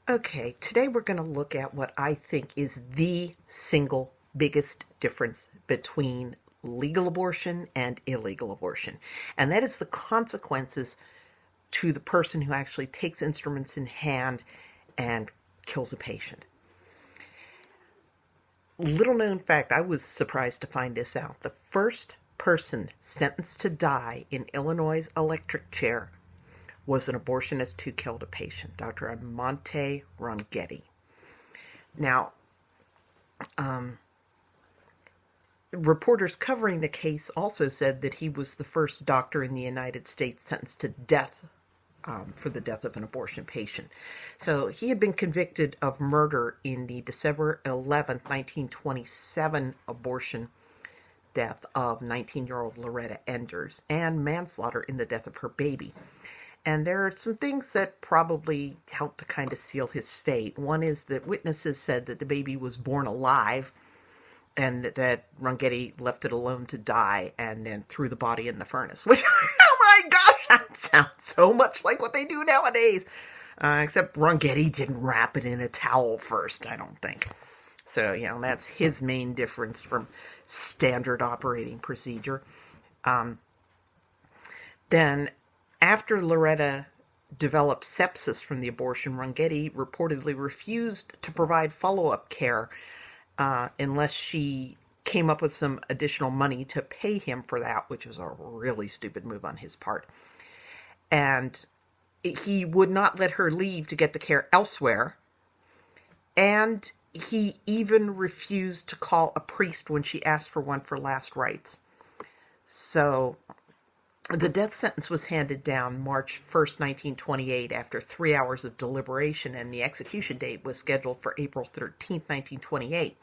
Okay, today we're going to look at what I think is the single biggest difference between legal abortion and illegal abortion, and that is the consequences to the person who actually takes instruments in hand and kills a patient. Little known fact, I was surprised to find this out. The first person sentenced to die in Illinois' electric chair was an abortionist who killed a patient, Dr. Amante Rongetti. Now, reporters covering the case also said that he was the first doctor in the United States sentenced to death for the death of an abortion patient. So he had been convicted of murder in the December 11th, 1927 abortion death of 19-year-old Loretta Enders and manslaughter in the death of her baby. And there are some things that probably helped to kind of seal his fate. One is that witnesses said that the baby was born alive and that Rongetti left it alone to die and then threw the body in the furnace. Which, oh my gosh, that sounds so much like what they do nowadays. Except Rongetti didn't wrap it in a towel first, I don't think. So, that's his main difference from standard operating procedure. Then, after Loretta developed sepsis from the abortion, Rongetti reportedly refused to provide follow-up care unless she came up with some additional money to pay him for that, which was a really stupid move on his part. And he would not let her leave to get the care elsewhere. And he even refused to call a priest when she asked for one for last rites. So the death sentence was handed down March 1st, 1928, after 3 hours of deliberation, and the execution date was scheduled for April 13th, 1928.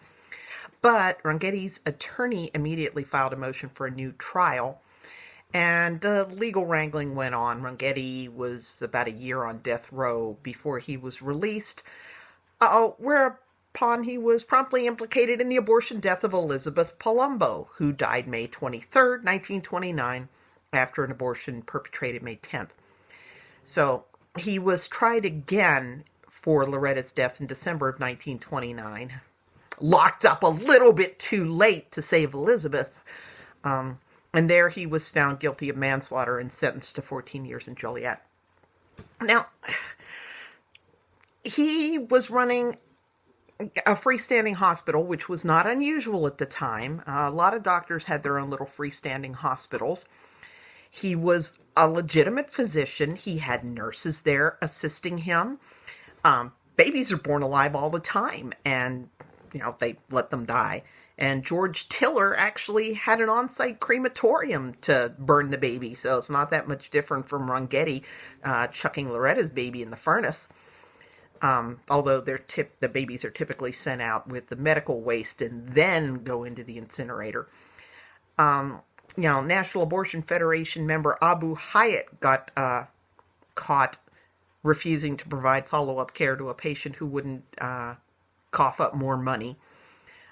But Rongetti's attorney immediately filed a motion for a new trial, and the legal wrangling went on. Rongetti was about a year on death row before he was released, whereupon he was promptly implicated in the abortion death of Elizabeth Palumbo, who died May 23rd, 1929, after an abortion perpetrated May 10th. So he was tried again for Loretta's death in December of 1929, locked up a little bit too late to save Elizabeth, and there he was found guilty of manslaughter and sentenced to 14 years in Joliet. Now, he was running a freestanding hospital, which was not unusual at the time. A lot of doctors had their own little freestanding hospitals. He was a legitimate physician. He had nurses there assisting him. Babies are born alive all the time, and, they let them die. And George Tiller actually had an on-site crematorium to burn the baby, so it's not that much different from Rongetti chucking Loretta's baby in the furnace. Although the babies are typically sent out with the medical waste and then go into the incinerator. National Abortion Federation member Abu Hayat got caught refusing to provide follow-up care to a patient who wouldn't cough up more money.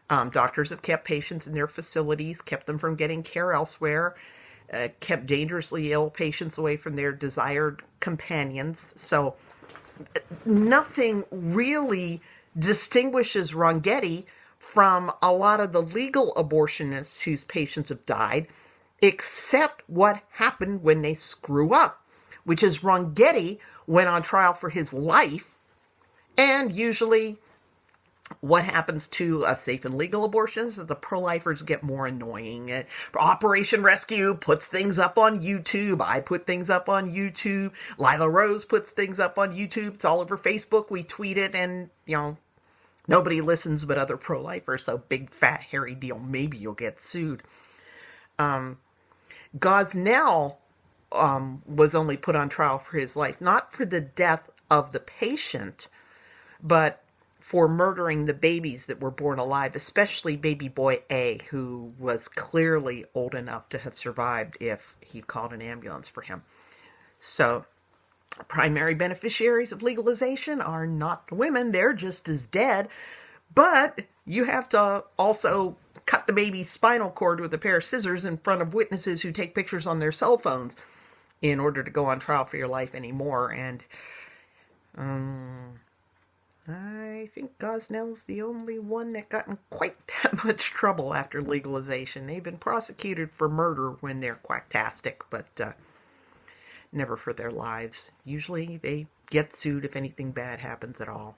Doctors have kept patients in their facilities, kept them from getting care elsewhere, kept dangerously ill patients away from their desired companions. So nothing really distinguishes Rongetti from a lot of the legal abortionists whose patients have died, except what happened when they screw up, which is Rongetti went on trial for his life, and usually what happens to a safe and legal abortionist is that the pro-lifers get more annoying. Operation Rescue puts things up on YouTube. I put things up on YouTube. Lila Rose puts things up on YouTube. It's all over Facebook. We tweet it, and, nobody listens but other pro-lifers, so big, fat, hairy deal. Maybe you'll get sued. Gosnell was only put on trial for his life, not for the death of the patient, but for murdering the babies that were born alive, especially baby boy A, who was clearly old enough to have survived if he'd called an ambulance for him. So, primary beneficiaries of legalization are not the women. They're just as dead. But you have to also cut the baby's spinal cord with a pair of scissors in front of witnesses who take pictures on their cell phones in order to go on trial for your life anymore. And think Gosnell's the only one that got in quite that much trouble after legalization. They've been prosecuted for murder when they're quacktastic, but never for their lives. Usually they get sued if anything bad happens at all.